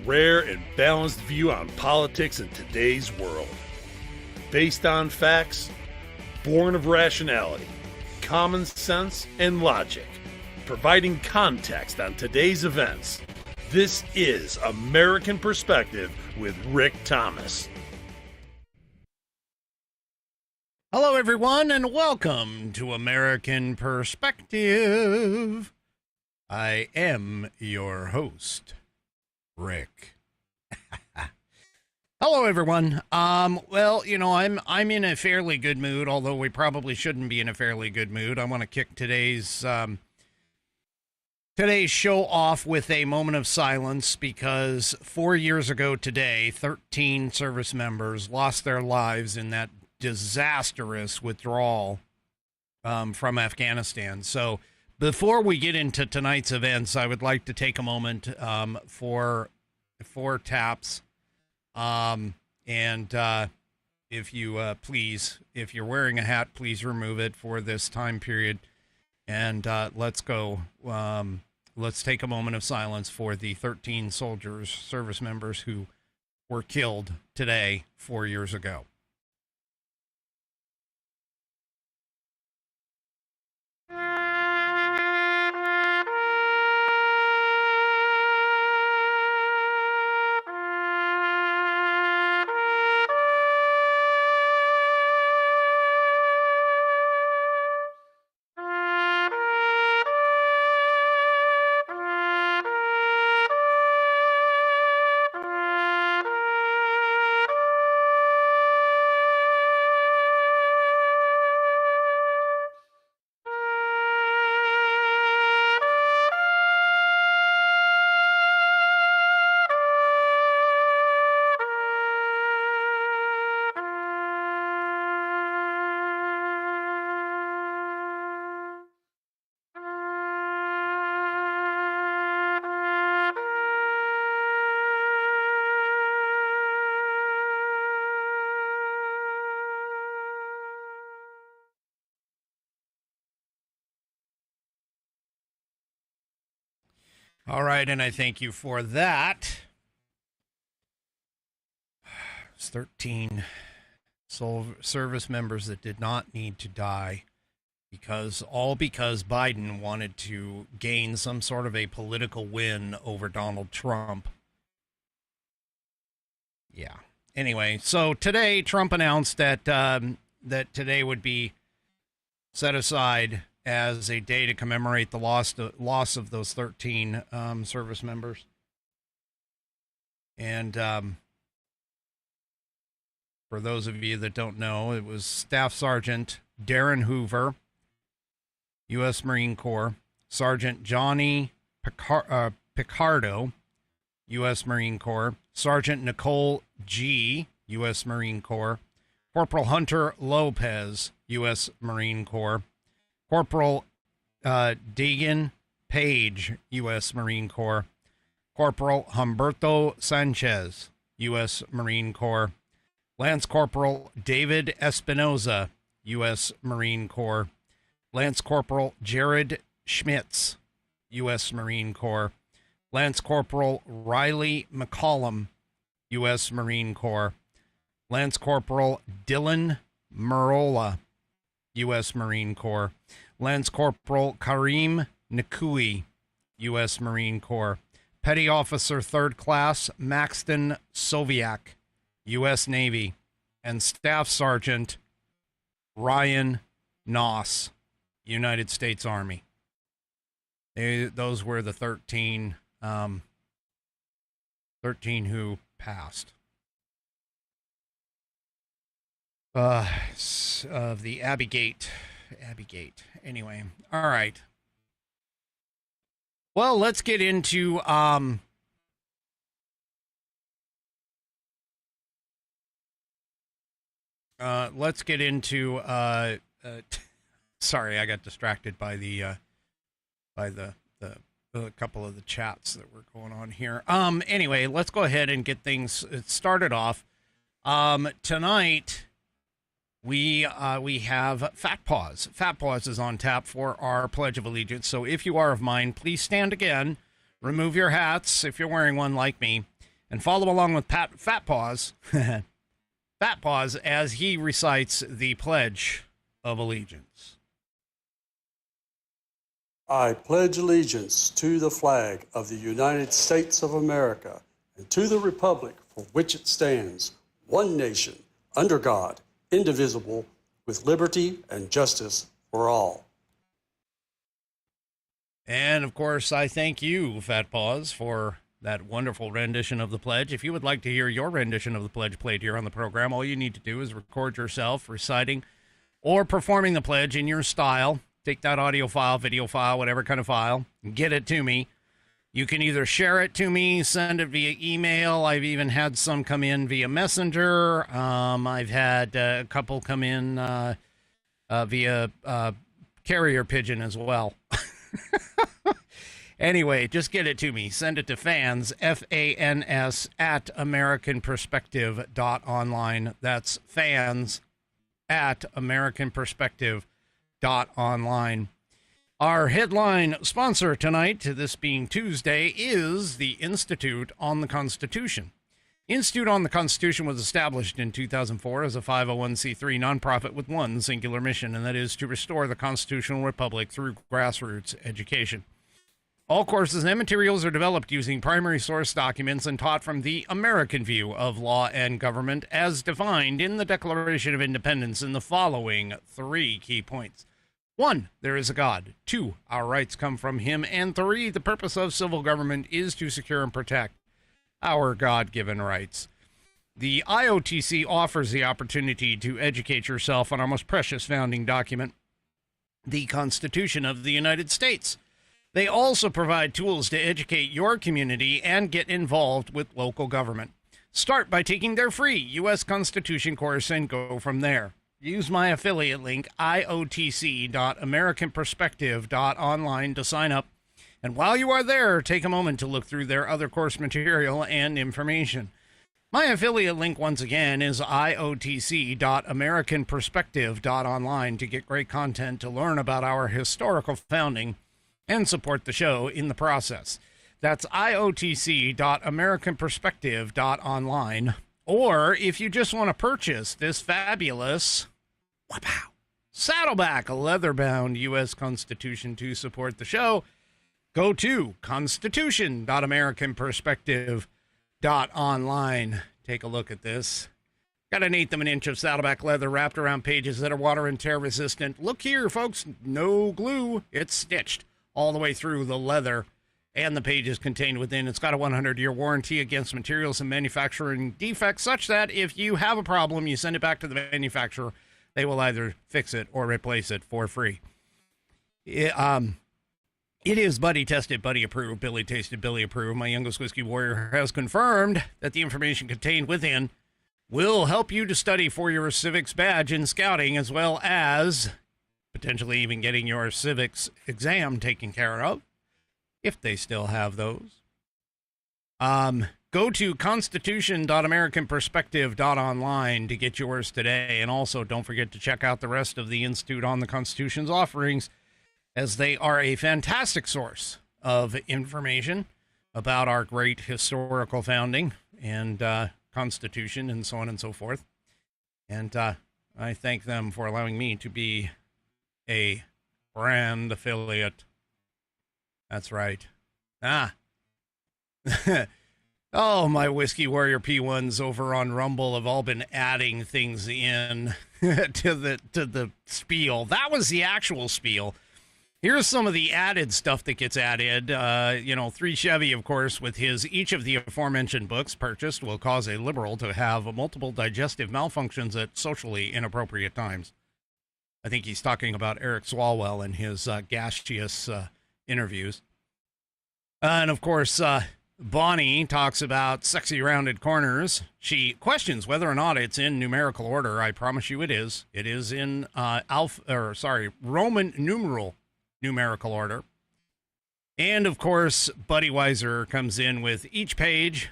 rare and balanced view on politics in today's world. Based on facts, born of rationality, common sense, and logic, providing context on today's events. This is American Perspective with Rick Thomas. Hello, everyone, and welcome to American Perspective. I am your host, Rick. Hello, everyone. Well, you know, I'm in a fairly good mood, although we probably shouldn't be in a fairly good mood. I want to kick today's show off with a moment of silence because 4 years ago today, 13 service members lost their lives in that disastrous withdrawal from Afghanistan. So before we get into tonight's events, I would like to take a moment for taps. And if you please, if you're wearing a hat, please remove it for this time period. And let's go. Let's take a moment of silence for the 13 soldiers, service members who were killed today 4 years ago. All right, and I thank you for that. It's 13 service members that did not need to die because Biden wanted to gain some sort of a political win over Donald Trump. Yeah. Anyway, so today Trump announced that that today would be set aside as a day to commemorate the loss of those 13 service members. And for those of you that don't know, it was Staff Sergeant Darren Hoover, U.S. Marine Corps, Sergeant Johnny Picardo, U.S. Marine Corps, Sergeant Nicole G., U.S. Marine Corps, Corporal Hunter Lopez, U.S. Marine Corps, Corporal Dagan Page, U.S. Marine Corps, Corporal Humberto Sanchez, U.S. Marine Corps, Lance Corporal David Espinoza, U.S. Marine Corps, Lance Corporal Jared Schmitz, U.S. Marine Corps, Lance Corporal Riley McCollum, U.S. Marine Corps, Lance Corporal Dylan Merola, U.S. Marine Corps, Lance Corporal Kareem Nakui, U.S. Marine Corps, Petty Officer 3rd Class Maxton Soviak, U.S. Navy, and Staff Sergeant Ryan Noss, United States Army. Those were the 13 who passed. Of the Abbey Gate. Anyway, all right. Well, let's get into sorry, I got distracted by the couple of the chats that were going on here. Anyway, let's go ahead and get things started off. Tonight we have Fat Paws. Fat Paws is on tap for our Pledge of Allegiance. So if you are of mine, please stand again, remove your hats if you're wearing one like me, And follow along with Fat Paws, Fat Paws, as he recites the Pledge of Allegiance. I pledge allegiance to the flag of the United States of America and to the republic for which it stands, one nation, under God, indivisible, with liberty and justice for all. And, of course, I thank you, Fat Paws, for that wonderful rendition of the pledge. If you would like to hear your rendition of the pledge played here on the program, all you need to do is record yourself reciting or performing the pledge in your style. Take that audio file, video file, whatever kind of file, and get it to me. You can either share it to me, send it via email. I've even had some come in via Messenger. I've had a couple come in via carrier pigeon as well. Anyway, just get it to me. Send it to fans, F-A-N-S, at AmericanPerspective.online. That's fans at AmericanPerspective.online. Our headline sponsor tonight, this being Tuesday, is the Institute on the Constitution. Institute on the Constitution was established in 2004 as a 501c3 nonprofit with one singular mission, and that is to restore the constitutional republic through grassroots education. All courses and materials are developed using primary source documents and taught from the American view of law and government as defined in the Declaration of Independence in the following 3 key points. 1, there is a God. 2, our rights come from him. And 3, the purpose of civil government is to secure and protect our God-given rights. The IOTC offers the opportunity to educate yourself on our most precious founding document, the Constitution of the United States. They also provide tools to educate your community and get involved with local government. Start by taking their free U.S. Constitution course and go from there. Use my affiliate link, iotc.americanperspective.online, to sign up. And while you are there, take a moment to look through their other course material and information. My affiliate link, once again, is iotc.americanperspective.online to get great content to learn about our historical founding and support the show in the process. That's iotc.americanperspective.online. Or if you just want to purchase this fabulous Saddleback, a leather-bound U.S. Constitution to support the show, go to constitution.americanperspective.online. Take a look at this. Got an 1/8 of an inch of Saddleback leather wrapped around pages that are water and tear resistant. Look here, folks, no glue. It's stitched all the way through the leather and the pages contained within. It's got a 100-year warranty against materials and manufacturing defects, such that if you have a problem, you send it back to the manufacturer. They will either fix it or replace it for free. It is buddy tested, buddy approved, Billy tasted, Billy approved. My youngest whiskey warrior has confirmed that the information contained within will help you to study for your civics badge in scouting, as well as potentially even getting your civics exam taken care of, if they still have those. Go to constitution.americanperspective.online to get yours today. And also, don't forget to check out the rest of the Institute on the Constitution's offerings, as they are a fantastic source of information about our great historical founding and Constitution and so on and so forth. And I thank them for allowing me to be a brand affiliate. That's right. Oh, my Whiskey Warrior P1s over on Rumble have all been adding things in to the spiel. That was the actual spiel. Here's some of the added stuff that gets added. 3 Chevy, of course, with his each of the aforementioned books purchased will cause a liberal to have multiple digestive malfunctions at socially inappropriate times. I think he's talking about Eric Swalwell and his gaseous interviews. And, of course, Bonnie talks about sexy rounded corners. She questions whether or not it's in numerical order. I promise you it is. It is in Roman numeral numerical order. And, of course, Buddy Weiser comes in with each page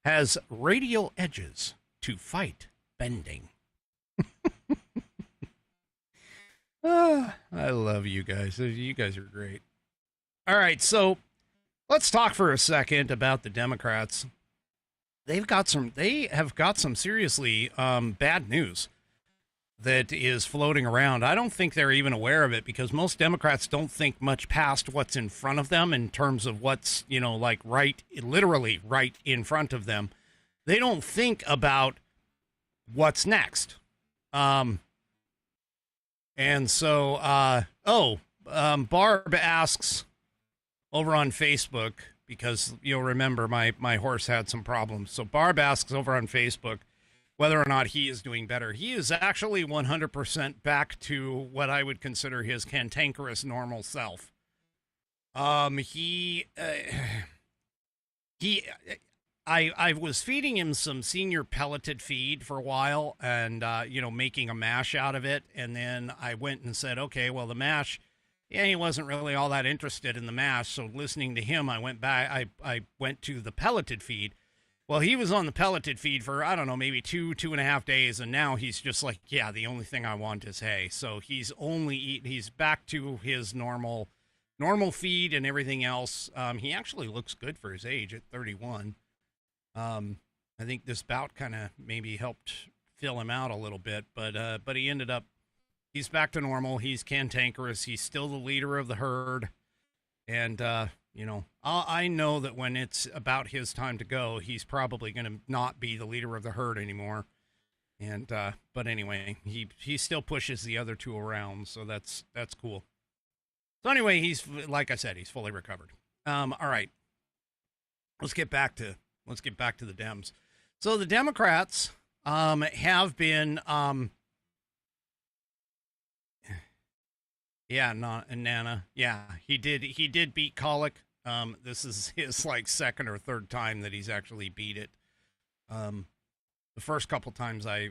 has radial edges to fight bending. I love you guys. You guys are great. All right, so let's talk for a second about the Democrats. they have got some seriously bad news that is floating around. I don't think they're even aware of it, because most Democrats don't think much past what's in front of them in terms of what's, like literally right in front of them. They don't think about what's next. And so, Barb asks over on Facebook, because you'll remember my horse had some problems. So Barb asks over on Facebook whether or not he is doing better. He is actually 100% back to what I would consider his cantankerous normal self. I was feeding him some senior pelleted feed for a while, and making a mash out of it. And then I went and said, okay, well, the mash, he wasn't really all that interested in the mash. So listening to him, I went back. I went to the pelleted feed. Well, he was on the pelleted feed for, I don't know, maybe 2.5 days. And now he's just like, yeah, the only thing I want is hay. So he's he's back to his normal feed and everything else. He actually looks good for his age at 31. I think this bout kind of maybe helped fill him out a little bit, but he ended up, he's back to normal. He's cantankerous. He's still the leader of the herd. And, I know that when it's about his time to go, he's probably going to not be the leader of the herd anymore. And, but anyway, he still pushes the other two around. So that's cool. So anyway, he's, like I said, he's fully recovered. All right, let's get back to the Dems. So the Democrats, have been, Nana. Yeah, he did beat Colic. This is his second or third time that he's actually beat it. The first couple times I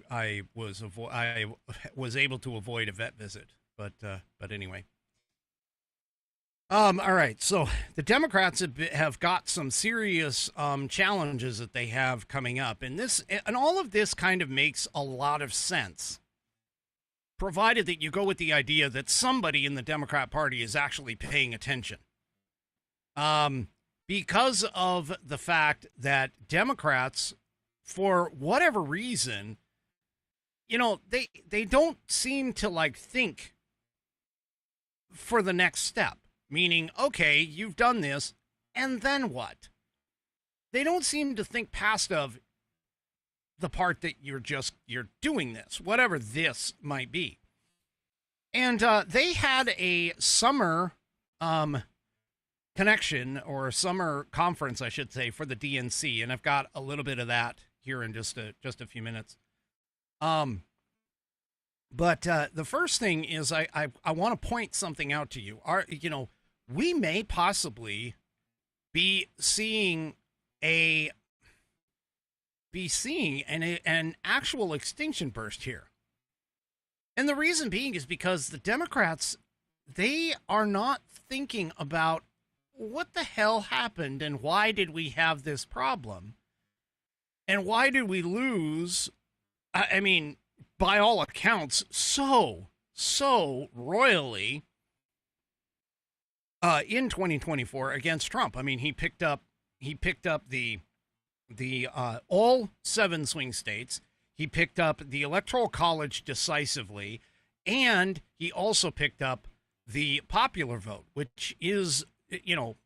was able to avoid a vet visit, but anyway. All right. So the Democrats have got some serious challenges that they have coming up, and all of this kind of makes a lot of sense, provided that you go with the idea that somebody in the Democrat Party is actually paying attention. Because of the fact that Democrats, for whatever reason, they don't seem to think for the next step. Meaning, okay, you've done this, and then what? They don't seem to think past of the part that you're doing this, whatever this might be. And they had a summer connection, or summer conference, I should say, for the DNC, and I've got a little bit of that here in just a few minutes. But the first thing is I want to point something out to you. We may possibly be seeing an actual extinction burst here. And the reason being is because the Democrats, they are not thinking about what the hell happened and why did we have this problem? And why did we lose, I mean, by all accounts, so royally in 2024 against Trump. I mean, he picked up the all 7 swing states. He picked up the Electoral College decisively, and he also picked up the popular vote, which is,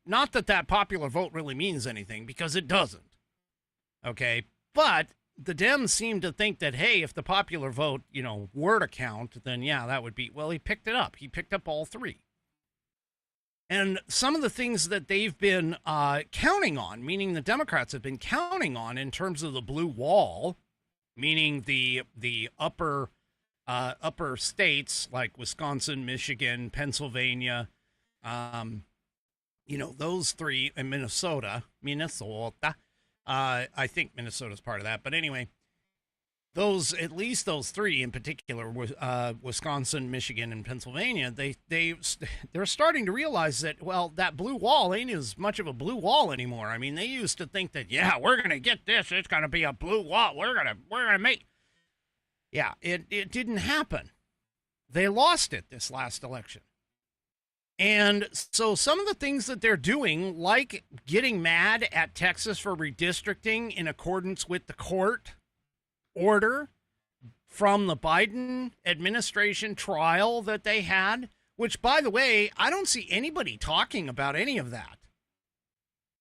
not that popular vote really means anything, because it doesn't. Okay, but the Dems seem to think that, hey, if the popular vote, were to count, then yeah, that would be, well, he picked it up. He picked up all 3. And some of the things that they've been counting on, meaning the Democrats have been counting on in terms of the blue wall, meaning the upper states like Wisconsin, Michigan, Pennsylvania, those 3, and Minnesota. I think Minnesota's part of that, but anyway, at least those 3 in particular, Wisconsin, Michigan, and Pennsylvania, they're starting to realize that, well, that blue wall ain't as much of a blue wall anymore. I mean, they used to think that, yeah, we're gonna get this, it's gonna be a blue wall, we're gonna make. Yeah, it didn't happen. They lost it this last election. And so some of the things that they're doing, like getting mad at Texas for redistricting in accordance with the court order from the Biden administration trial that they had, which, by the way, I don't see anybody talking about any of that.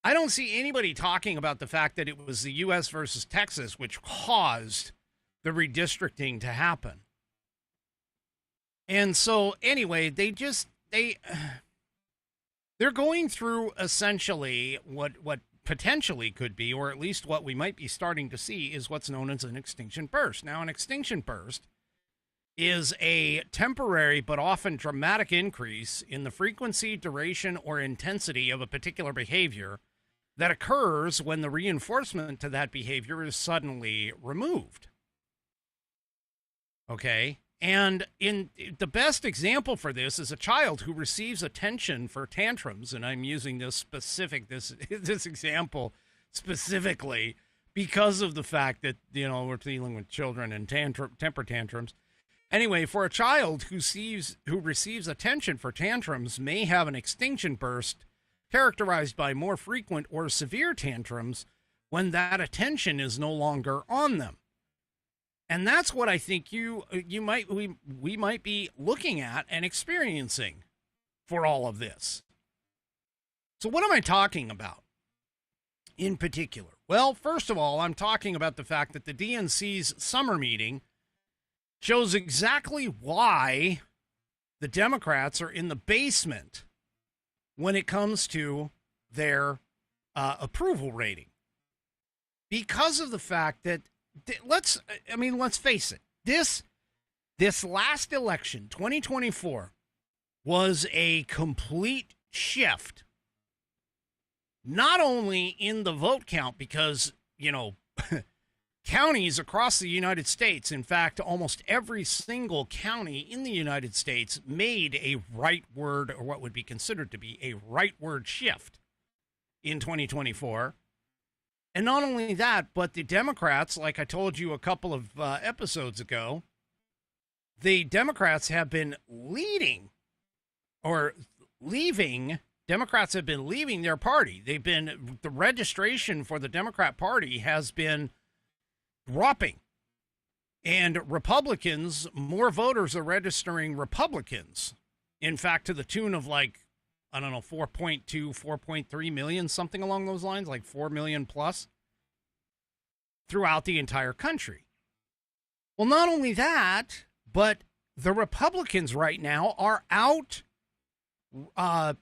I don't see anybody talking about the fact that it was the U.S. versus Texas which caused the redistricting to happen. And so, anyway, they're going through essentially what potentially could be, or at least what we might be starting to see, is what's known as an extinction burst. Now, an extinction burst is a temporary but often dramatic increase in the frequency, duration, or intensity of a particular behavior that occurs when the reinforcement to that behavior is suddenly removed. Okay? And in the best example for this is a child who receives attention for tantrums, and I'm using this example specifically because of the fact that, you know, we're dealing with children and temper tantrums. Anyway, for a child who receives attention for tantrums may have an extinction burst characterized by more frequent or severe tantrums when that attention is no longer on them. And that's what I think we might be looking at and experiencing for all of this. So what am I talking about in particular? Well, first of all, I'm talking about the fact that the DNC's summer meeting shows exactly why the Democrats are in the basement when it comes to their approval rating. Because of the fact that, let's face it, this last election, 2024, was a complete shift. Not only in the vote count, because, you know, counties across the United States, in fact, almost every single county in the United States made a rightward, or what would be considered to be a rightward shift in 2024. And not only that, but the Democrats, like I told you a couple of episodes ago, the Democrats have been leaving their party. The registration for the Democrat Party has been dropping. And Republicans, more voters are registering Republicans. In fact, to the tune of 4.2, 4.3 million, something along those lines, like 4 million plus throughout the entire country. Well, not only that, but the Republicans right now are out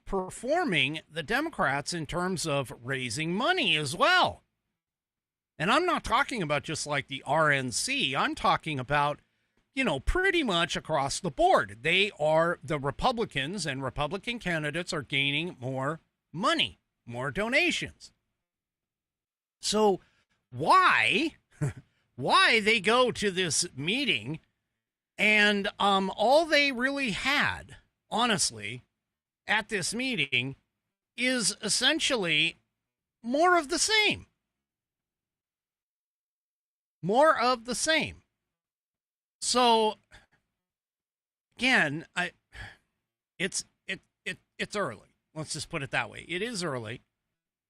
performing the Democrats in terms of raising money as well. And I'm not talking about just like the RNC. I'm talking about, you know, pretty much across the board. The Republicans and Republican candidates are gaining more money, more donations. So why they go to this meeting and all they really had, honestly, at this meeting is essentially more of the same. More of the same. So again, it's early. Let's just put it that way. It is early.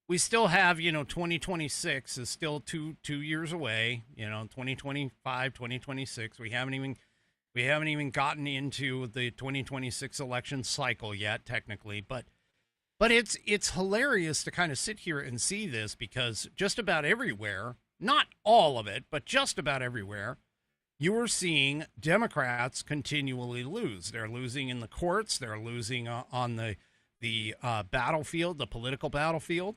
We still have, 2026 is still two years away. 2025, 2026. We haven't even gotten into the 2026 election cycle yet, technically. But it's hilarious to kind of sit here and see this, because just about everywhere, not all of it, but just about everywhere, you are seeing Democrats continually lose. They're losing in the courts. They're losing on the battlefield, the political battlefield.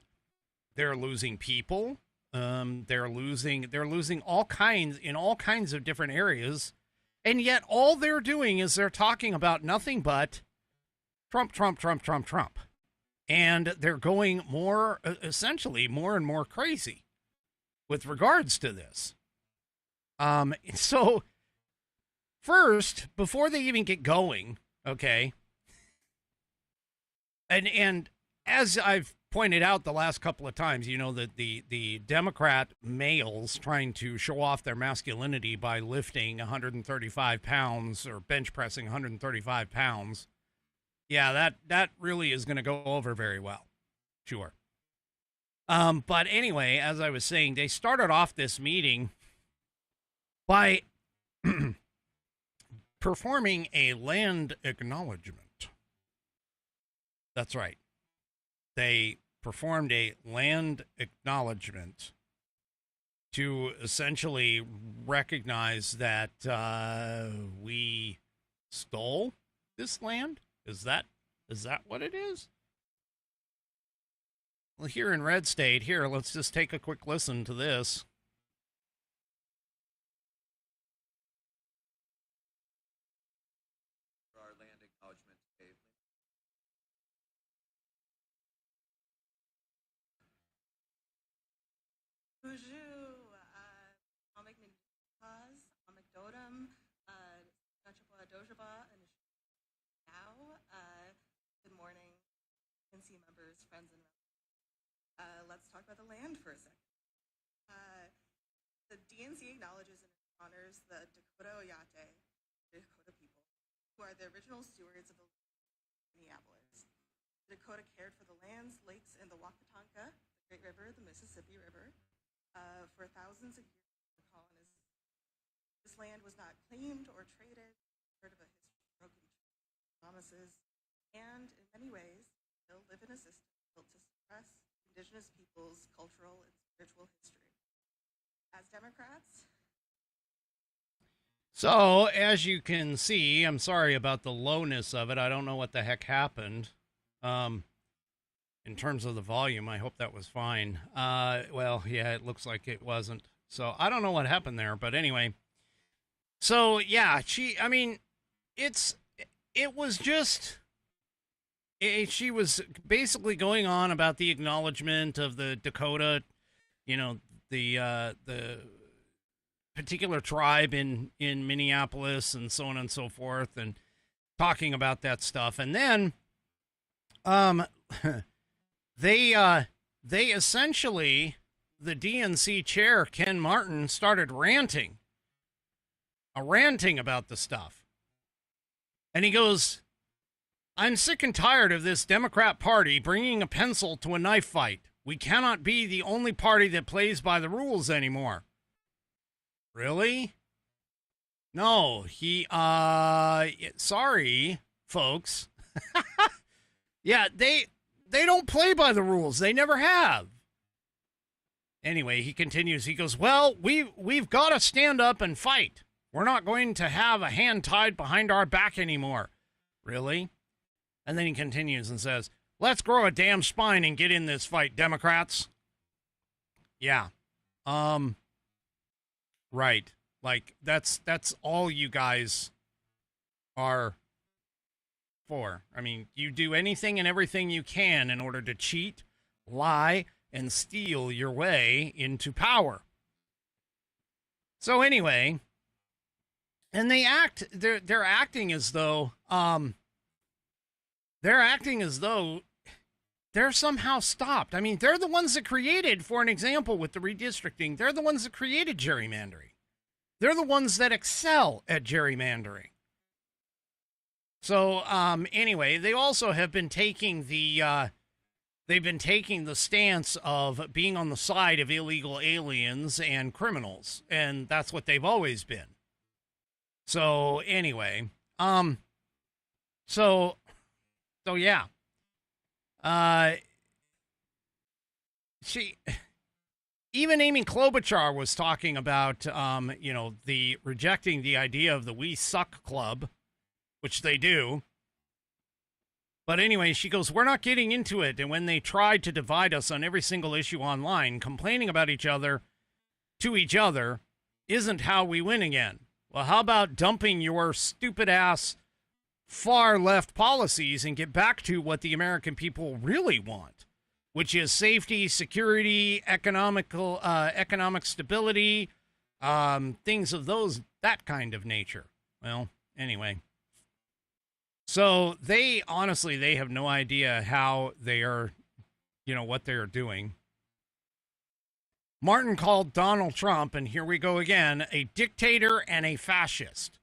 They're losing people. They're losing all kinds of different areas. And yet all they're doing is they're talking about nothing but Trump, Trump, Trump, Trump, Trump. And they're going essentially more and more crazy with regards to this. So first, before they even get going, okay, and as I've pointed out the last couple of times, that the Democrat males trying to show off their masculinity by lifting 135 pounds or bench pressing 135 pounds Yeah, that really is going to go over very well. Sure. But anyway, as I was saying, they started off this meeting by performing a land acknowledgement. That's right. They performed a land acknowledgement to essentially recognize that we stole this land. Is that what it is? Well, here in Red State, here, let's just take a quick listen to this. Our land acknowledgement today. Bonjour, Amik Nindikaz, Amik Dodam, Nachapa Dojaba, and now, good morning, NC members, friends, and let's talk about the land for a second. The DNC acknowledges and honors the Dakota Oyate, Dakota people, who are the original stewards of the Minneapolis. The Dakota cared for the lands, lakes, and the Wakatonka, the Great River, the Mississippi River, for thousands of years of the colonists. This land was not claimed or traded, part of a history of broken promises, and in many ways, still live in a system built to suppress Indigenous peoples' cultural and spiritual history. As Democrats, So, as you can see, I'm sorry about the lowness of it. I don't know what the heck happened. In terms of the volume, I hope that was fine. Well, yeah, it looks like it wasn't. So, I don't know what happened there, but anyway. So, yeah, she was basically going on about the acknowledgement of the Dakota, the particular tribe in Minneapolis and so on and so forth, and talking about that stuff. And then they essentially, the DNC chair, Ken Martin, started ranting about the stuff. And he goes, "I'm sick and tired of this Democrat Party bringing a pencil to a knife fight. We cannot be the only party that plays by the rules anymore." Really? No, sorry, folks. Yeah, they don't play by the rules. They never have. Anyway, he continues. He goes, "Well, we've got to stand up and fight. We're not going to have a hand tied behind our back anymore." Really? And then he continues and says, "Let's grow a damn spine and get in this fight, Democrats." Yeah. Right. Like, that's all you guys are for. I mean, you do anything and everything you can in order to cheat, lie, and steal your way into power. So anyway, and they're acting as though they're somehow stopped. I mean, they're the ones that created, for an example, with the redistricting, they're the ones that created gerrymandering. They're the ones that excel at gerrymandering. So, anyway, they also have been taking the stance of being on the side of illegal aliens and criminals, and that's what they've always been. So, anyway, so yeah. Even Amy Klobuchar was talking about, the rejecting the idea of the We Suck Club, which they do. But anyway, she goes, "We're not getting into it. And when they tried to divide us on every single issue online, complaining about each other to each other isn't how we win again. Well, how about dumping your stupid ass far left policies and get back to what the American people really want, which is safety, security, economic stability, things of that kind of nature." Well, anyway. So they have no idea how they are, what they are doing. Martin called Donald Trump, and here we go again, a dictator and a fascist,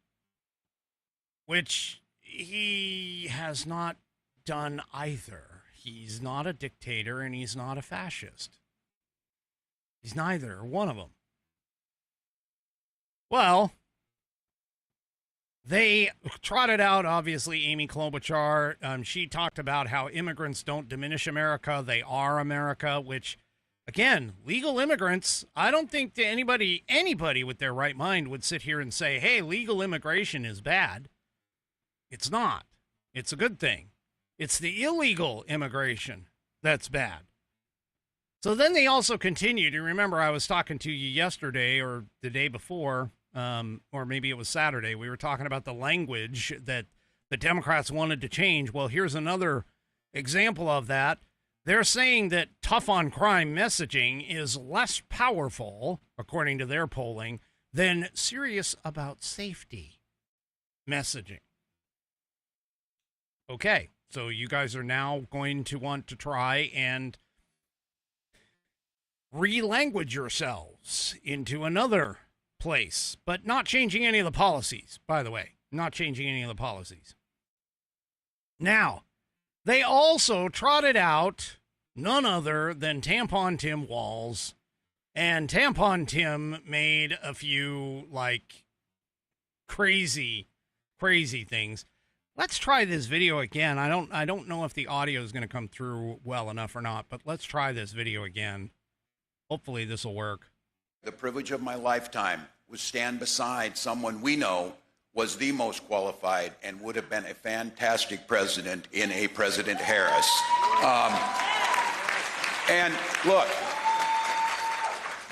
which he has not done either. He's not a dictator and he's not a fascist. He's neither one of them. Well, they trotted out, obviously, Amy Klobuchar. She talked about how immigrants don't diminish America. They are America, which, again, legal immigrants, I don't think that anybody with their right mind would sit here and say, hey, legal immigration is bad. It's not. It's a good thing. It's the illegal immigration that's bad. So then they also continued. You remember I was talking to you yesterday or the day before, or maybe it was Saturday. We were talking about the language that the Democrats wanted to change. Well, here's another example of that. They're saying that tough on crime messaging is less powerful, according to their polling, than serious about safety messaging. Okay, so you guys are now going to want to try and re-language yourselves into another place, but not changing any of the policies, by the way. Not changing any of the policies. Now, they also trotted out none other than Tampon Tim Walz, and Tampon Tim made a few, like, crazy things. Let's try this video again. I don't know if the audio is going to come through well enough or not, but let's try this video again. Hopefully this will work. The privilege of my lifetime was stand beside someone we know was the most qualified and would have been a fantastic president in a President Harris. And look,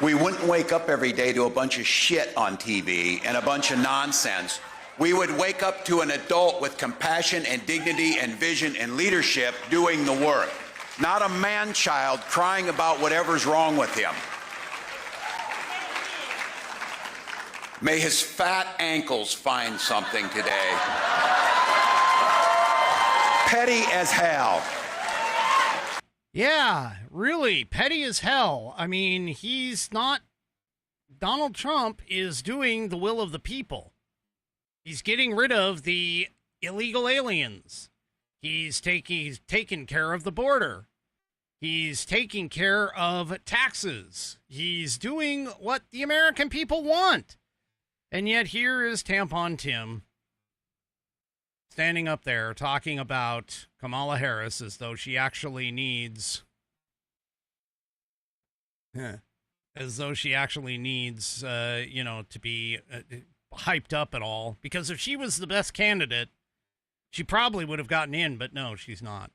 we wouldn't wake up every day to a bunch of shit on TV and a bunch of nonsense. We would wake up to an adult with compassion and dignity and vision and leadership doing the work, not a man-child crying about whatever's wrong with him. May his fat ankles find something today. Petty as hell. Yeah, really, petty as hell. I mean, he's not... Donald Trump is doing the will of the people. He's getting rid of the illegal aliens. He's taking care of the border. He's taking care of taxes. He's doing what the American people want. And yet here is Tampon Tim standing up there talking about Kamala Harris as though she actually needs... as though she actually needs, to be hyped up at all. Because if she was the best candidate, she probably would have gotten in, but no, she's not.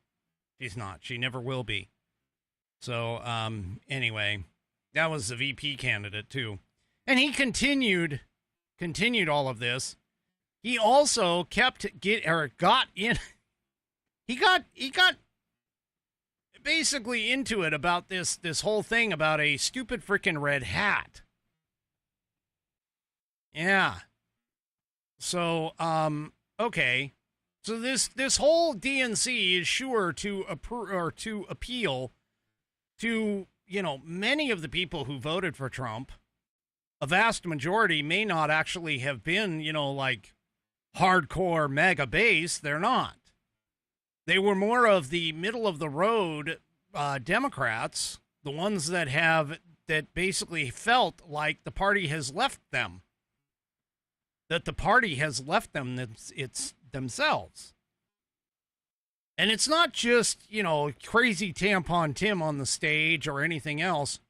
She's not. She never will be. So, anyway, that was the VP candidate, too. And he continued all of this. He also got in. He got basically into it about this whole thing about a stupid freaking red hat. Yeah. So, okay. So this whole DNC is sure to appeal to, many of the people who voted for Trump. A vast majority may not actually have been, like hardcore mega base. They're not. They were more of the middle of the road Democrats, the ones that basically felt like the party has left them. That the party has left them it's themselves. And it's not just, crazy Tampon Tim on the stage or anything else.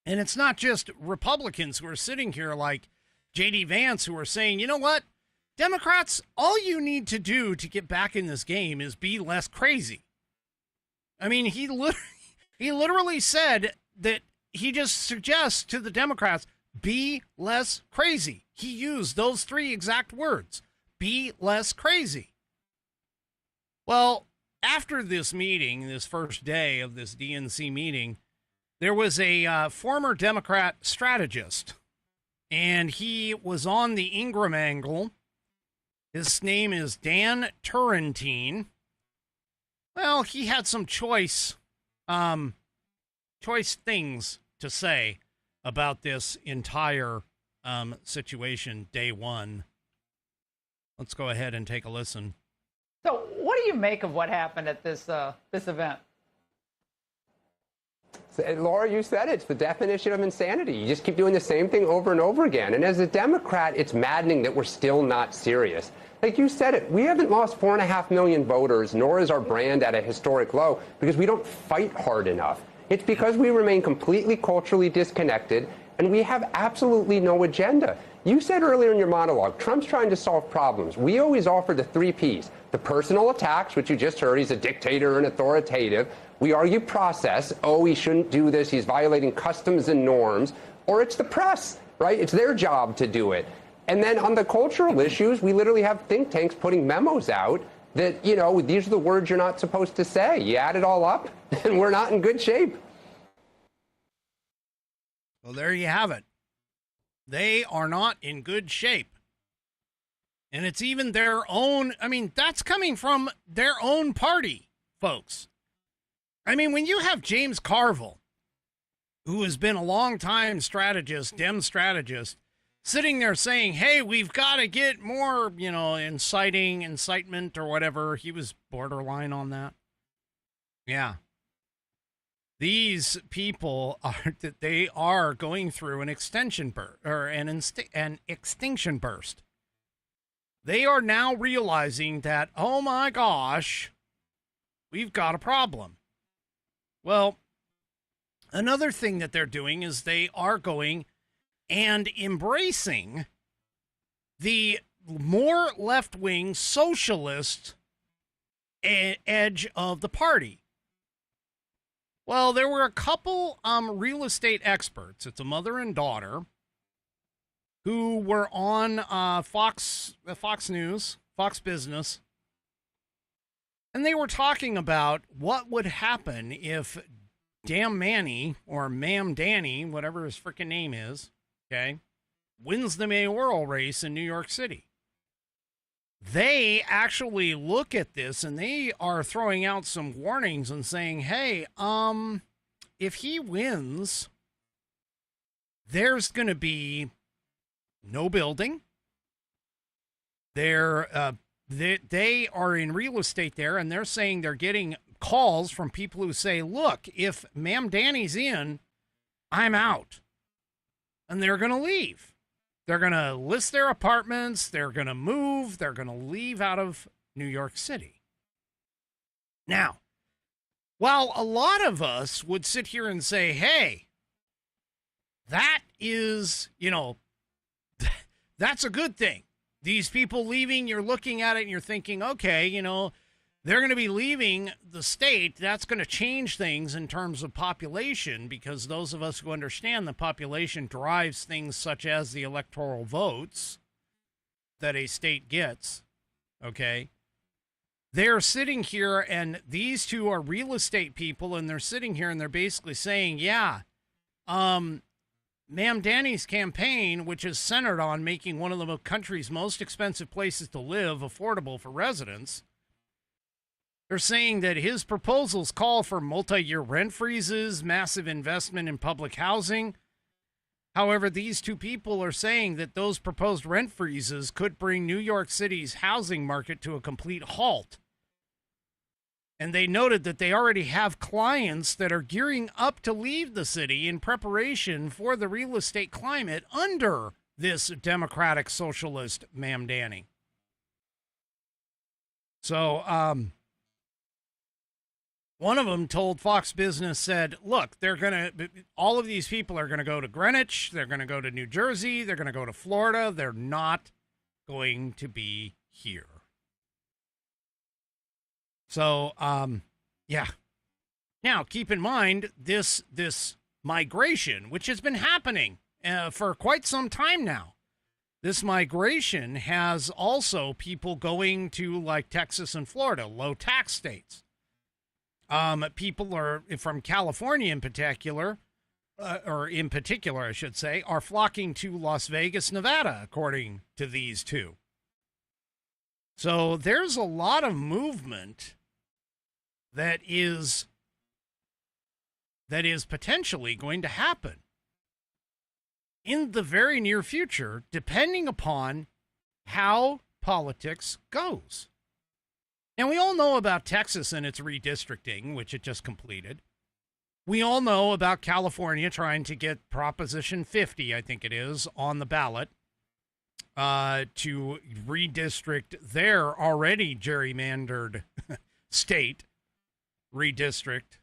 And it's not just Republicans who are sitting here like J.D. Vance who are saying, you know what? Democrats, all you need to do to get back in this game is be less crazy. I mean, he literally said that he just suggests to the Democrats, be less crazy. He used those three exact words. Be less crazy. Well, after this meeting, this first day of this DNC meeting, there was a former Democrat strategist, and he was on the Ingram angle. His name is Dan Turrentine. Well, he had some choice things to say about this entire situation day one. Let's go ahead and take a listen. So what do you make of what happened at this event? Laura, you said it. It's the definition of insanity. You just keep doing the same thing over and over again. And as a Democrat, it's maddening that we're still not serious. Like you said it, we haven't lost 4.5 million voters, nor is our brand at a historic low, because we don't fight hard enough. It's because we remain completely culturally disconnected, and we have absolutely no agenda. You said earlier in your monologue, Trump's trying to solve problems. We always offer the 3 Ps. The personal attacks, which you just heard, he's a dictator and authoritative. We argue process. Oh, he shouldn't do this. He's violating customs and norms. Or it's the press, right? It's their job to do it. And then on the cultural issues, we literally have think tanks putting memos out that, you know, these are the words you're not supposed to say. You add it all up, and we're not in good shape. Well, there you have it. They are not in good shape. And it's even their own, I mean, that's coming from their own party, folks. I mean, when you have James Carville, who has been a long-time strategist, Dem strategist, sitting there saying, hey, we've got to get more, you know, incitement or whatever. He was borderline on that. Yeah. These people they are going through an extinction burst or an extinction burst. They are now realizing that, oh my gosh, we've got a problem. Well, another thing that they're doing is they are going and embracing the more left-wing socialist edge of the party. Well, there were a couple real estate experts. It's a mother and daughter who were on Fox News, Fox Business, and they were talking about what would happen if Damn Manny or Ma'am Danny, whatever his freaking name is, okay, wins the mayoral race in New York City. They actually look at this and they are throwing out some warnings and saying, hey, if he wins, there's going to be no building. They are in real estate there, and they're saying they're getting calls from people who say, look, if Ma'am Danny's in, I'm out. And they're going to leave. They're going to list their apartments. They're going to move. They're going to leave out of New York City. Now, while a lot of us would sit here and say, hey, that is, you know, that's a good thing. These people leaving, you're looking at it and you're thinking, okay, you know, they're going to be leaving the state. That's going to change things in terms of population, because those of us who understand the population drives things such as the electoral votes that a state gets. Okay. They're sitting here, and these two are real estate people, and they're sitting here and they're basically saying, yeah, Ma'am Danny's campaign, which is centered on making one of the country's most expensive places to live affordable for residents, they're saying that his proposals call for multi-year rent freezes, massive investment in public housing. However, these two people are saying that those proposed rent freezes could bring New York City's housing market to a complete halt. And they noted that they already have clients that are gearing up to leave the city in preparation for the real estate climate under this Democratic Socialist Ma'am Danny. So, one of them told Fox Business, said, look, all of these people are going to go to Greenwich. They're going to go to New Jersey. They're going to go to Florida. They're not going to be here. So, yeah. Now, keep in mind this migration, which has been happening for quite some time now. This migration has also people going to like Texas and Florida, low tax states. People are from California in particular, I should say, are flocking to Las Vegas, Nevada, according to these two. So there's a lot of movement that is potentially going to happen in the very near future, depending upon how politics goes. And we all know about Texas and its redistricting, which it just completed. We all know about California trying to get Proposition 50, I think it is, on the ballot to redistrict their already gerrymandered state, redistrict.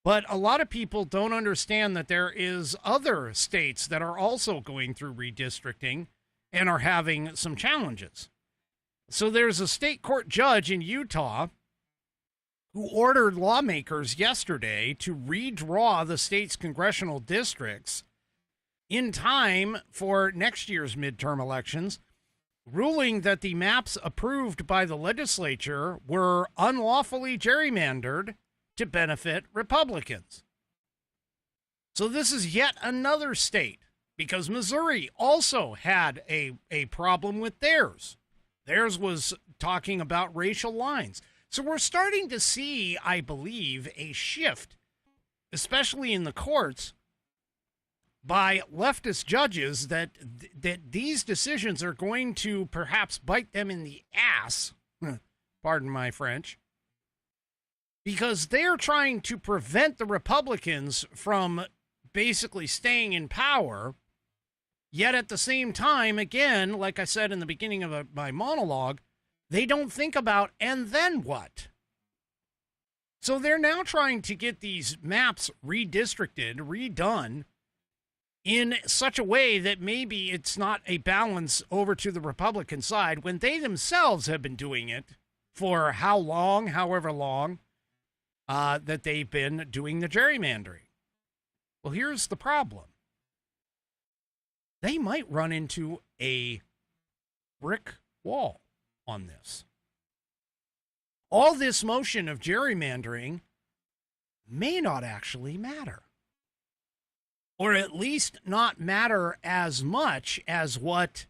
But a lot of people don't understand that there is other states that are also going through redistricting and are having some challenges. So there's a state court judge in Utah who ordered lawmakers yesterday to redraw the state's congressional districts in time for next year's midterm elections, ruling that the maps approved by the legislature were unlawfully gerrymandered to benefit Republicans. So this is yet another state, because Missouri also had a problem with theirs. Theirs was talking about racial lines. So we're starting to see, I believe, a shift, especially in the courts, by leftist judges that these decisions are going to perhaps bite them in the ass, pardon my French, because they're trying to prevent the Republicans from basically staying in power. Yet at the same time, again, like I said in the beginning of my monologue, they don't think about, and then what? So they're now trying to get these maps redistricted, redone, in such a way that maybe it's not a balance over to the Republican side, when they themselves have been doing it for how long, however long, that they've been doing the gerrymandering. Well, here's the problem. They might run into a brick wall on this. All this motion of gerrymandering may not actually matter, or at least not matter as much as what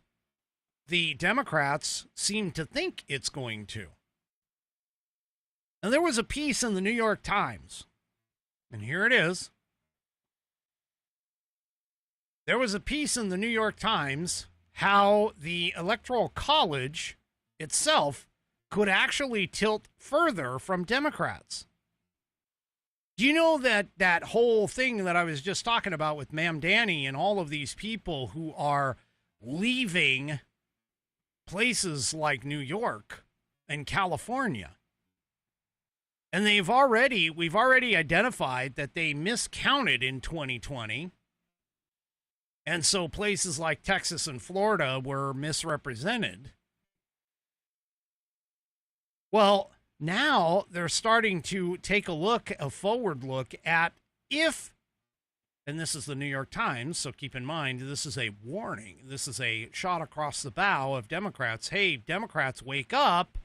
the Democrats seem to think it's going to. Now, there was a piece in the New York Times, and here it is. There was a piece in the New York Times how the Electoral College itself could actually tilt further from Democrats. Do you know that whole thing that I was just talking about with Ma'am Danny and all of these people who are leaving places like New York and California? And we've already identified that they miscounted in 2020. And so places like Texas and Florida were misrepresented. Well, now they're starting to take a forward look at if, and this is the New York Times, so keep in mind, this is a warning. This is a shot across the bow of Democrats. Hey, Democrats, wake up.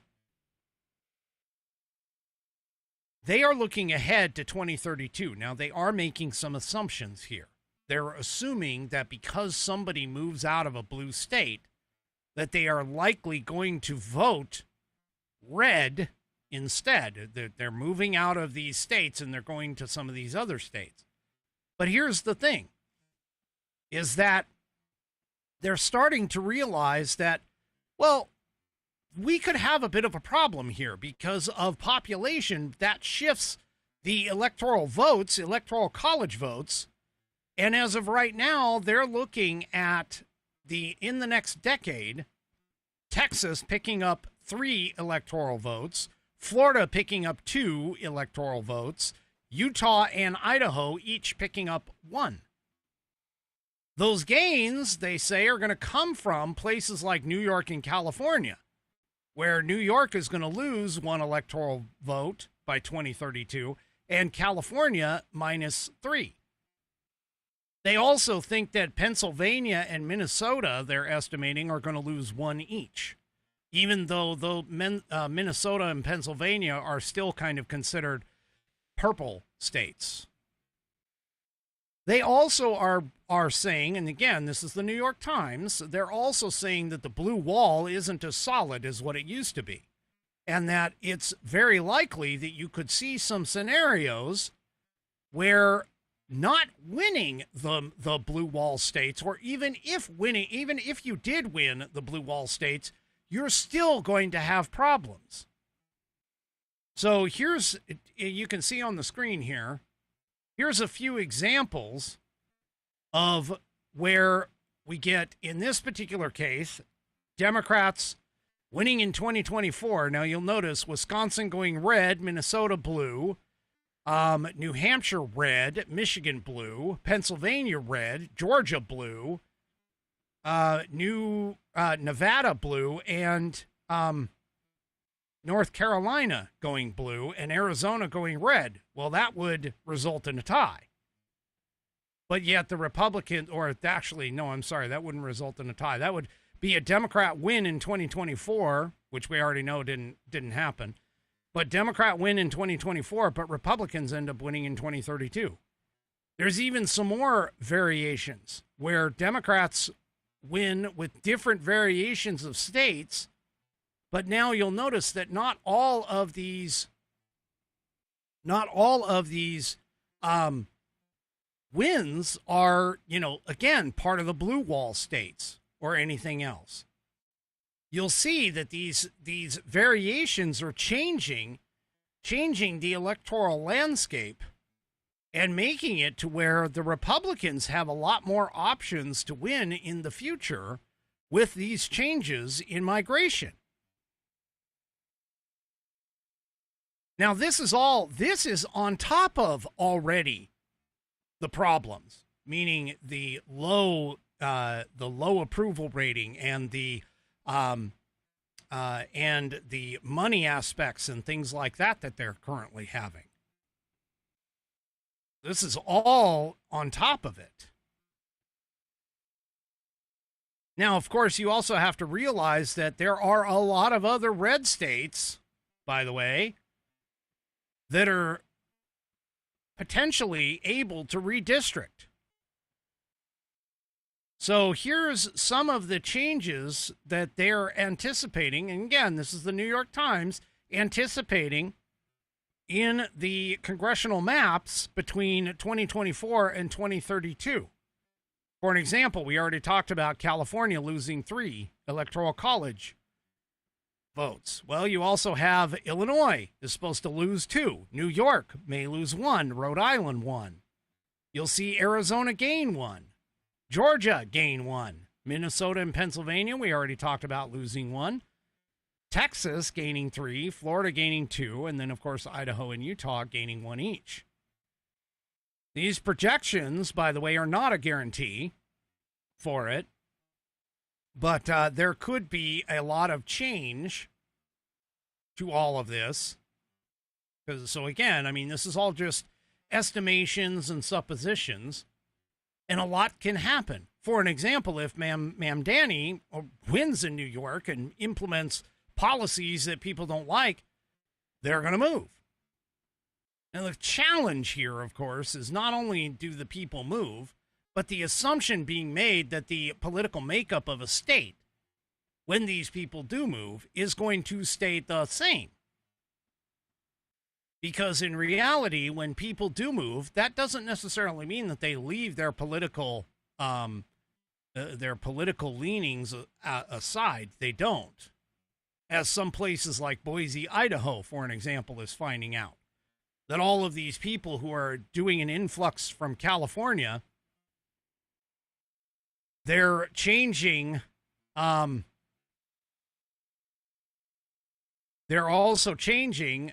They are looking ahead to 2032. Now, they are making some assumptions here. They're assuming that because somebody moves out of a blue state, that they are likely going to vote red instead. They're moving out of these states and they're going to some of these other states. But here's the thing, is that they're starting to realize that, well, we could have a bit of a problem here because of population that shifts the electoral college votes. And as of right now, they're looking at in the next decade, Texas picking up 3 electoral votes, Florida picking up 2 electoral votes, Utah and Idaho each picking up 1. Those gains, they say, are going to come from places like New York and California, where New York is going to lose 1 electoral vote by 2032 and California minus 3. They also think that Pennsylvania and Minnesota, they're estimating, are going to lose 1 each, even though Minnesota and Pennsylvania are still kind of considered purple states. They also are saying, and again, this is the New York Times, they're also saying that the blue wall isn't as solid as what it used to be, and that it's very likely that you could see some scenarios where not winning the blue wall states, or even if you did win the blue wall states, you're still going to have problems. So here's, you can see on the screen here, here's a few examples of where we get, in this particular case, Democrats winning in 2024. Now you'll notice Wisconsin going red, Minnesota blue, New Hampshire red, Michigan blue, Pennsylvania red, Georgia blue, Nevada blue, and North Carolina going blue, and Arizona going red. Well, that would result in a tie. But yet the Republican, or actually, no, I'm sorry, that wouldn't result in a tie. That would be a Democrat win in 2024, which we already know didn't happen. But Democrat win in 2024, but Republicans end up winning in 2032. There's even some more variations where Democrats win with different variations of states, but now you'll notice that not all of these wins are, again, part of the blue wall states or anything else. You'll see that these variations are changing the electoral landscape and making it to where the Republicans have a lot more options to win in the future with these changes in migration. Now, this is on top of already the problems, meaning the low approval rating and the money aspects and things like that they're currently having. This is all on top of it. Now, of course, you also have to realize that there are a lot of other red states, by the way, that are potentially able to redistrict. So here's some of the changes that they're anticipating. And again, this is the New York Times anticipating in the congressional maps between 2024 and 2032. For an example, we already talked about California losing 3 electoral college votes. Well, you also have Illinois is supposed to lose 2. New York may lose 1. Rhode Island 1. You'll see Arizona gain 1. Georgia gain 1. Minnesota and Pennsylvania, we already talked about losing 1. Texas gaining 3. Florida gaining 2. And then, of course, Idaho and Utah gaining 1 each. These projections, by the way, are not a guarantee for it. But there could be a lot of change to all of this. So again, I mean, this is all just estimations and suppositions, and a lot can happen. For an example, if Ma'am Danny wins in New York and implements policies that people don't like, they're going to move. Now, the challenge here, of course, is not only do the people move, but the assumption being made that the political makeup of a state, when these people do move, is going to stay the same. Because in reality, when people do move, that doesn't necessarily mean that they leave their political leanings aside. They don't. As some places like Boise, Idaho, for an example, is finding out that all of these people who are doing an influx from California, they're changing. They're also changing.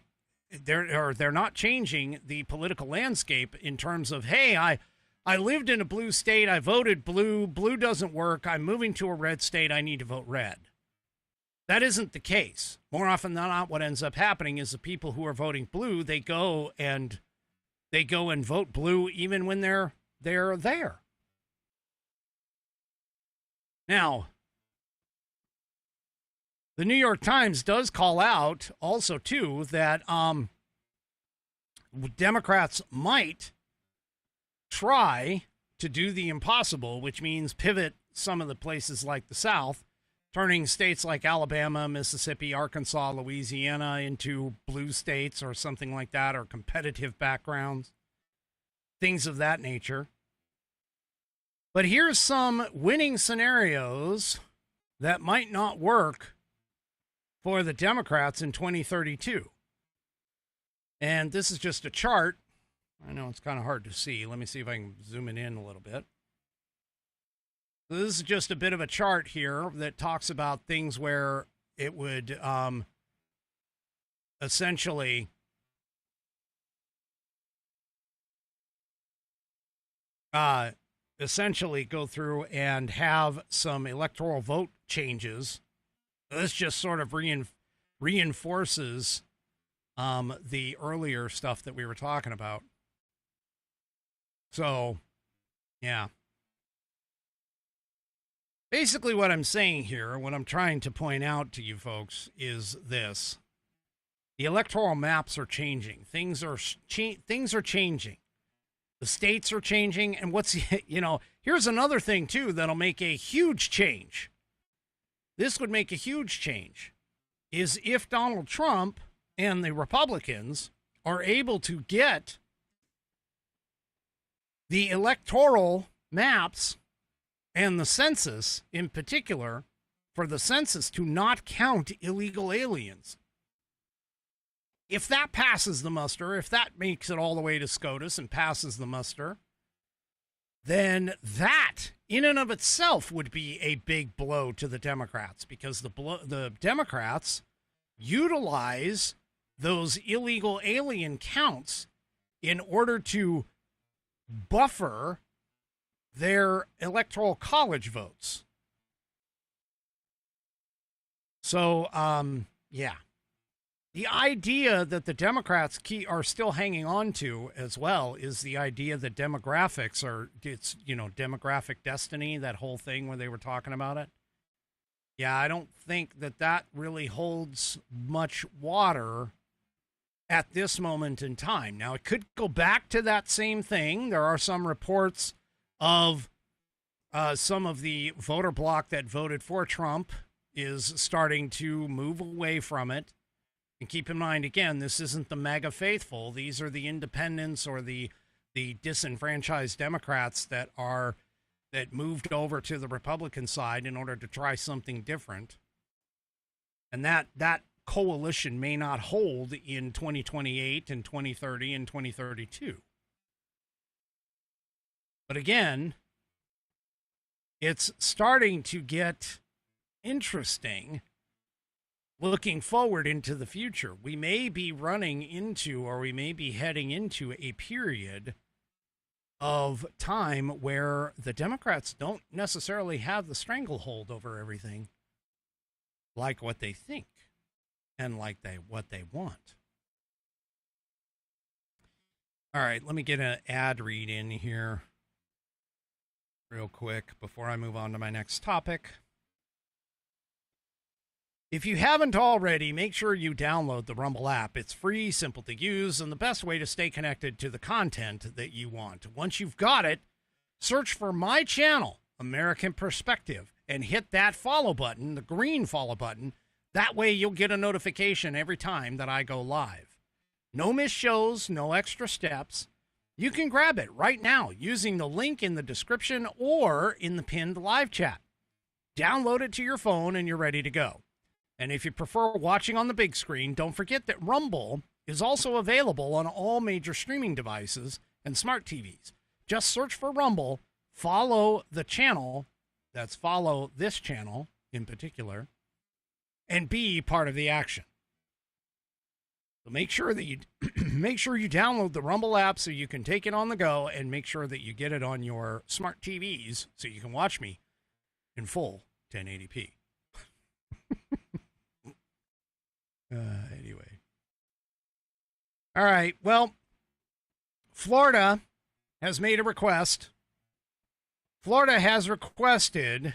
They're not changing the political landscape in terms of, hey, I lived in a blue state. I voted blue. Blue doesn't work. I'm moving to a red state. I need to vote red. That isn't the case. More often than not, what ends up happening is the people who are voting blue, they go and vote blue even when they're there. Now, the New York Times does call out also, too, that Democrats might try to do the impossible, which means pivot some of the places like the South, turning states like Alabama, Mississippi, Arkansas, Louisiana into blue states or something like that, or competitive backgrounds, things of that nature. But here's some winning scenarios that might not work for the Democrats in 2032. And this is just a chart. I know it's kind of hard to see. Let me see if I can zoom it in a little bit. So this is just a bit of a chart here that talks about things where it would essentially go through and have some electoral vote changes. This just sort of reinforces the earlier stuff that we were talking about. So, yeah. Basically what I'm saying here, what I'm trying to point out to you folks is this. The electoral maps are changing. Things are changing. The states are changing. And here's another thing, too, that'll make a huge change. This would make a huge change, is if Donald Trump and the Republicans are able to get the electoral maps and the census, in particular, for the census to not count illegal aliens. If that passes the muster, if that makes it all the way to SCOTUS and passes the muster, then that in and of itself would be a big blow to the Democrats, because the Democrats utilize those illegal alien counts in order to buffer their electoral college votes. So, yeah. The idea that the Democrats are still hanging on to as well is the idea that demographics demographic destiny, that whole thing where they were talking about it. Yeah, I don't think that really holds much water at this moment in time. Now, it could go back to that same thing. There are some reports of some of the voter bloc that voted for Trump is starting to move away from it. And keep in mind, again, this isn't the MAGA faithful. These are the independents or the disenfranchised Democrats that moved over to the Republican side in order to try something different. And that coalition may not hold in 2028 and 2030 and 2032. But again, it's starting to get interesting. Looking forward into the future, we may be running into, or we may be heading into a period of time where the Democrats don't necessarily have the stranglehold over everything like what they think and like what they want. All right, let me get an ad read in here real quick before I move on to my next topic. If you haven't already, make sure you download the Rumble app. It's free, simple to use, and the best way to stay connected to the content that you want. Once you've got it, search for my channel, American Perspective, and hit that follow button, the green follow button. That way you'll get a notification every time that I go live. No missed shows, no extra steps. You can grab it right now using the link in the description or in the pinned live chat. Download it to your phone and you're ready to go. And if you prefer watching on the big screen, don't forget that Rumble is also available on all major streaming devices and smart TVs. Just search for Rumble, follow the channel, follow this channel in particular, and be part of the action. So make sure that you download the Rumble app so you can take it on the go, and make sure that you get it on your smart TVs so you can watch me in full 1080p. Anyway. All right. Well, Florida has made a request. Florida has requested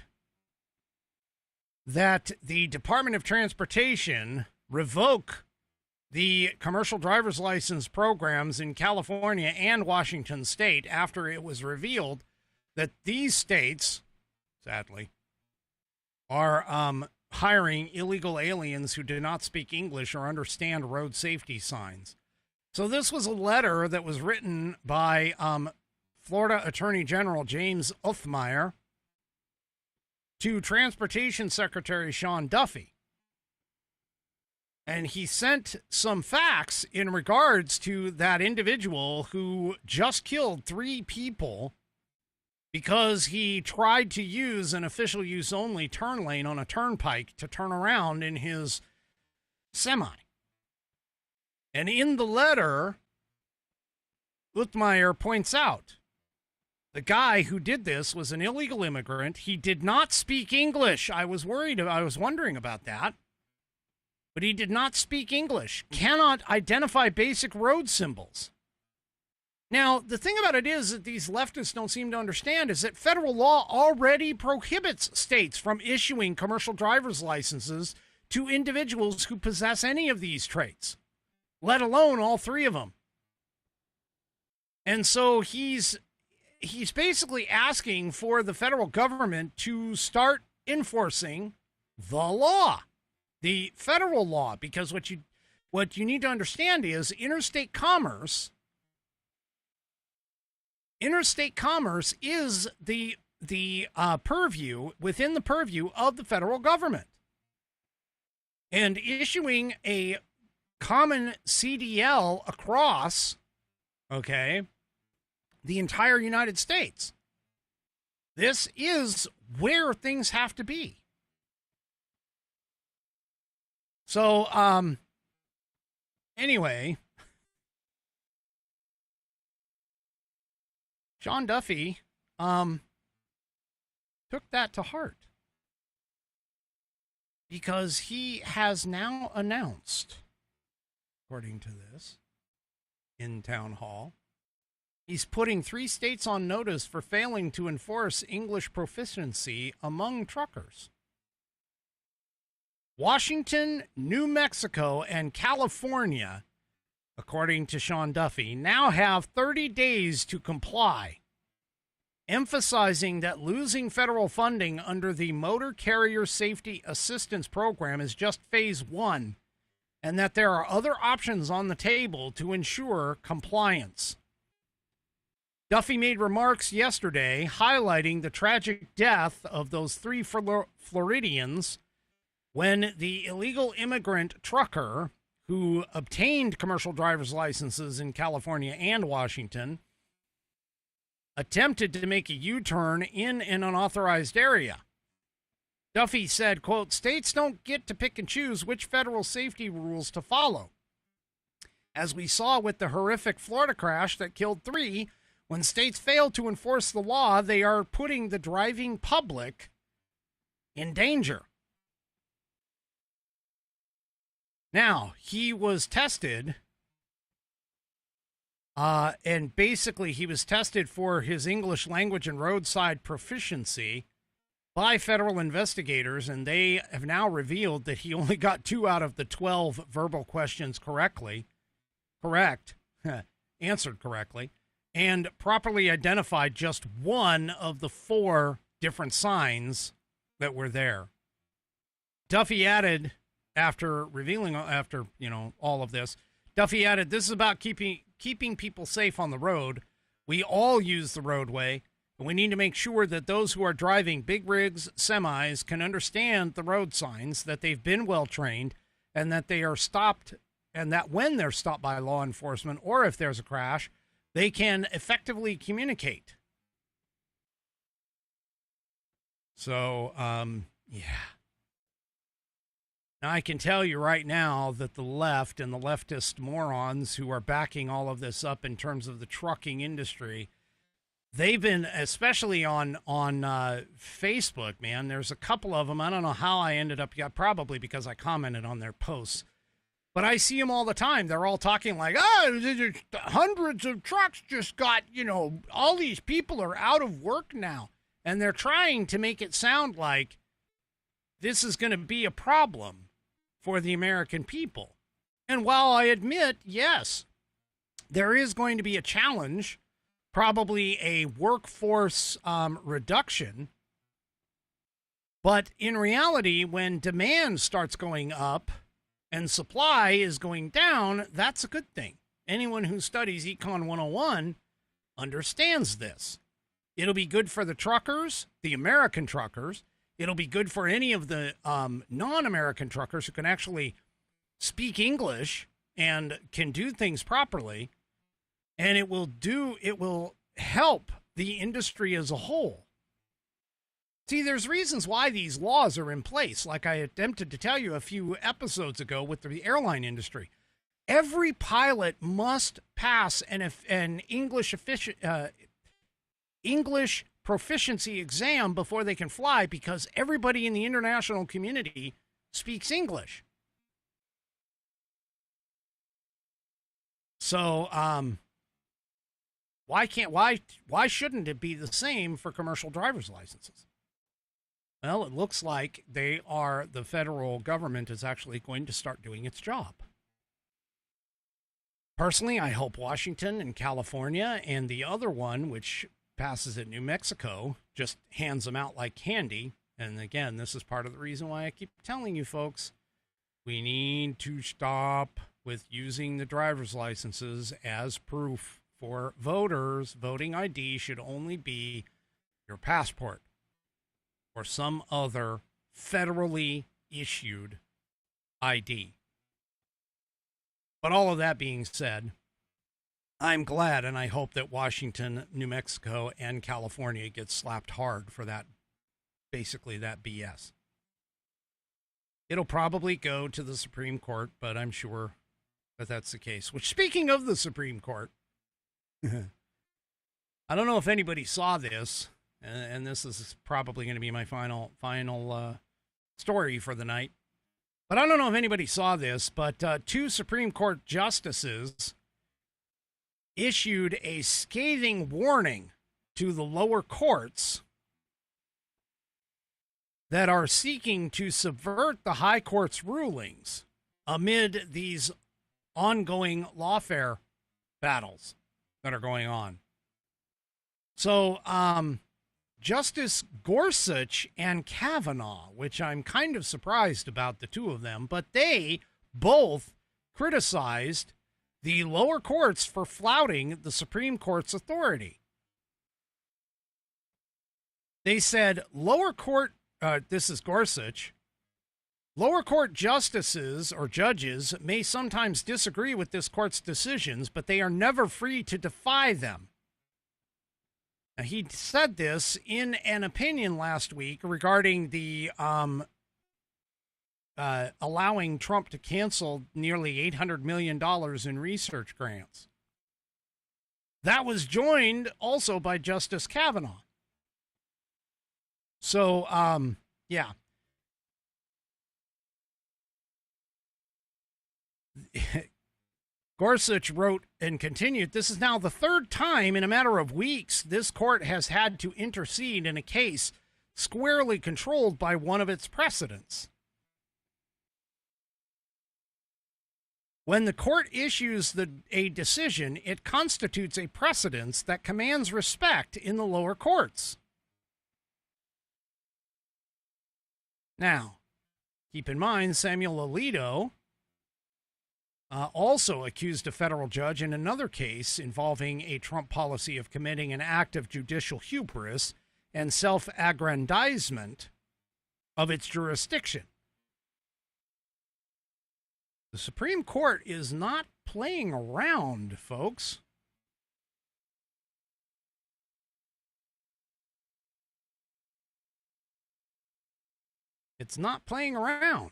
that the Department of Transportation revoke the commercial driver's license programs in California and Washington State after it was revealed that these states, sadly, are hiring illegal aliens who do not speak English or understand road safety signs. So this was a letter that was written by Florida Attorney General James Othmeyer to Transportation Secretary Sean Duffy. And he sent some facts in regards to that individual who just killed 3 people because he tried to use an official use only turn lane on a turnpike to turn around in his semi. And in the letter, Uthmeier points out the guy who did this was an illegal immigrant. He did not speak English. I was wondering about that. But he did not speak English, cannot identify basic road symbols. Now, the thing about it is that these leftists don't seem to understand is that federal law already prohibits states from issuing commercial driver's licenses to individuals who possess any of these traits, let alone all 3 of them. And so he's basically asking for the federal government to start enforcing the law. The federal law, because what you need to understand is interstate commerce is the purview, within the purview of the federal government. And issuing a common CDL across, okay, the entire United States. This is where things have to be. So, anyway, Sean Duffy, took that to heart because he has now announced, according to this, in town hall, he's putting 3 states on notice for failing to enforce English proficiency among truckers. Washington, New Mexico, and California, according to Sean Duffy, now have 30 days to comply, emphasizing that losing federal funding under the Motor Carrier Safety Assistance Program is just phase 1, and that there are other options on the table to ensure compliance. Duffy made remarks yesterday highlighting the tragic death of those 3 Floridians when the illegal immigrant trucker who obtained commercial driver's licenses in California and Washington attempted to make a U-turn in an unauthorized area. Duffy said, quote, states don't get to pick and choose which federal safety rules to follow. As we saw with the horrific Florida crash that killed 3, when states fail to enforce the law, they are putting the driving public in danger. Now, he was tested, and basically he was tested for his English language and roadside proficiency by federal investigators, and they have now revealed that he only got 2 out of the 12 verbal questions answered correctly, and properly identified just 1 of the 4 different signs that were there. Duffy added, after all of this, Duffy added, this is about keeping people safe on the road. We all use the roadway, and we need to make sure that those who are driving big rigs, semis, can understand the road signs, that they've been well trained, and that they are stopped, and that when they're stopped by law enforcement, or if there's a crash, they can effectively communicate. So, yeah. Now, I can tell you right now that the left and the leftist morons who are backing all of this up in terms of the trucking industry, they've been, especially on Facebook, man, there's a couple of them. I don't know how I ended up, probably because I commented on their posts. But I see them all the time. They're all talking like, hundreds of trucks just got, all these people are out of work now. And they're trying to make it sound like this is going to be a problem for the American people. And while I admit, yes, there is going to be a challenge, probably a workforce reduction, but in reality, when demand starts going up and supply is going down, that's a good thing. Anyone who studies Econ 101 understands this. It'll be good for the truckers, the American truckers. It'll be good for any of the non-American truckers who can actually speak English and can do things properly, and it will help the industry as a whole. See, there's reasons why these laws are in place, like I attempted to tell you a few episodes ago with the airline industry. Every pilot must pass an English proficiency exam before they can fly, because everybody in the international community speaks English. So, why shouldn't it be the same for commercial driver's licenses? Well, it looks like the federal government is actually going to start doing its job. Personally, I hope Washington and California and the other one, which passes at New Mexico, just hands them out like candy. And again, this is part of the reason why I keep telling you folks, we need to stop with using the driver's licenses as proof for voters. Voting ID should only be your passport or some other federally issued ID. But all of that being said, I'm glad and I hope that Washington, New Mexico, and California get slapped hard for that, basically that BS. It'll probably go to the Supreme Court, but I'm sure that that's the case. Which, speaking of the Supreme Court, I don't know if anybody saw this, and this is probably going to be my final story for the night. But I don't know if anybody saw this, but two Supreme Court justices issued a scathing warning to the lower courts that are seeking to subvert the high court's rulings amid these ongoing lawfare battles that are going on. So, Justice Gorsuch and Kavanaugh, which I'm kind of surprised about the two of them, but they both criticized the lower courts for flouting the Supreme Court's authority. They said lower court, this is Gorsuch, lower court justices or judges may sometimes disagree with this court's decisions, but they are never free to defy them. Now, he said this in an opinion last week regarding the allowing Trump to cancel nearly $800 million in research grants. That was joined also by Justice Kavanaugh. So, yeah. Gorsuch wrote and continued, "This is now the third time in a matter of weeks this court has had to intercede in a case squarely controlled by one of its precedents. When the court issues a decision, it constitutes a precedence that commands respect in the lower courts. Now, keep in mind, Samuel Alito also accused a federal judge in another case involving a Trump policy of committing an act of judicial hubris and self-aggrandizement of its jurisdiction. The Supreme Court is not playing around, folks. It's not playing around.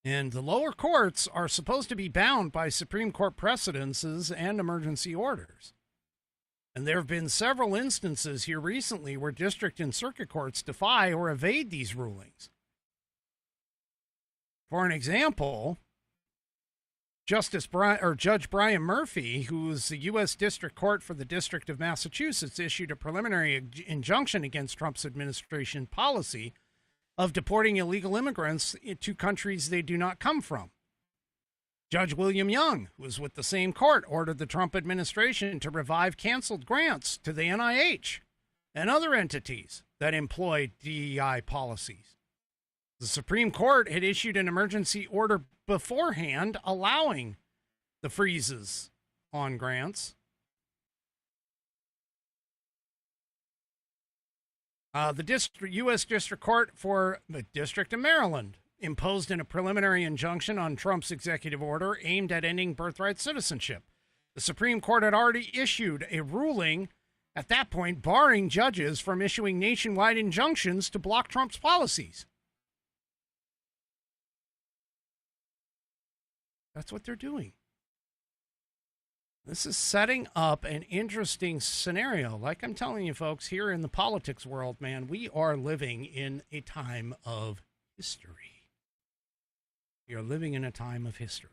And the lower courts are supposed to be bound by Supreme Court precedences and emergency orders. And there have been several instances here recently where district and circuit courts defy or evade these rulings. For an example, Judge Brian Murphy, who is the U.S. District Court for the District of Massachusetts, issued a preliminary injunction against Trump's administration policy of deporting illegal immigrants to countries they do not come from. Judge William Young, who was with the same court, ordered the Trump administration to revive canceled grants to the NIH and other entities that employ DEI policies. The Supreme Court had issued an emergency order beforehand allowing the freezes on grants. The U.S. District Court for the District of Maryland imposed a preliminary injunction on Trump's executive order aimed at ending birthright citizenship. The Supreme Court had already issued a ruling at that point barring judges from issuing nationwide injunctions to block Trump's policies. That's what they're doing. This is setting up an interesting scenario. Like I'm telling you, folks, here in the politics world, man, we are living in a time of history. We are living in a time of history.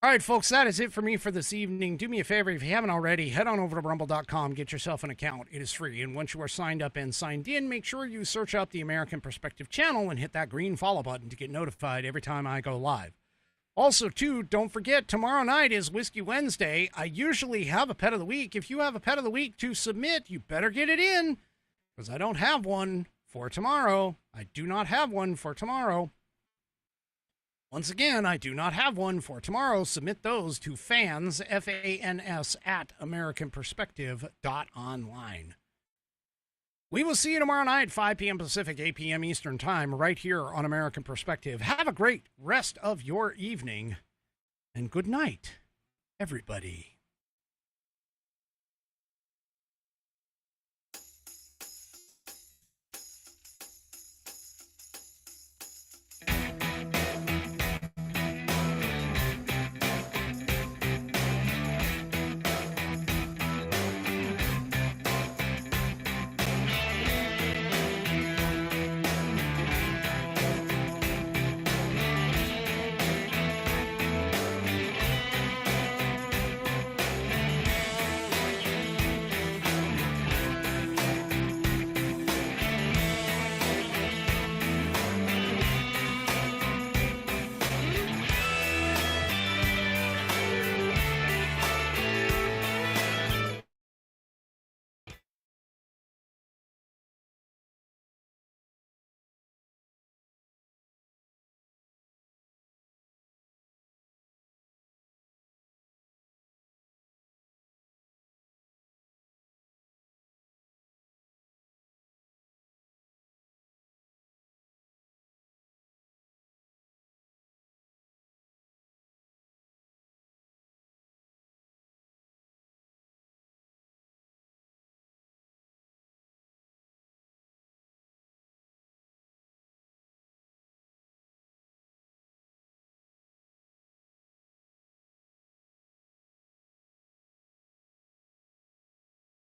All right, folks, that is it for me for this evening. Do me a favor, if you haven't already, head on over to rumble.com, get yourself an account. It is free. And once you are signed up and signed in, make sure you search up the American Perspective channel and hit that green follow button to get notified every time I go live. Also, too, don't forget, tomorrow night is Whiskey Wednesday. I usually have a pet of the week. If you have a pet of the week to submit, you better get it in, because I don't have one for tomorrow. I do not have one for tomorrow. Once again, I do not have one for tomorrow. Submit those to fans, F-A-N-S, at AmericanPerspective.online. We will see you tomorrow night, 5 p.m. Pacific, 8 p.m. Eastern Time, right here on American Perspective. Have a great rest of your evening, and good night, everybody.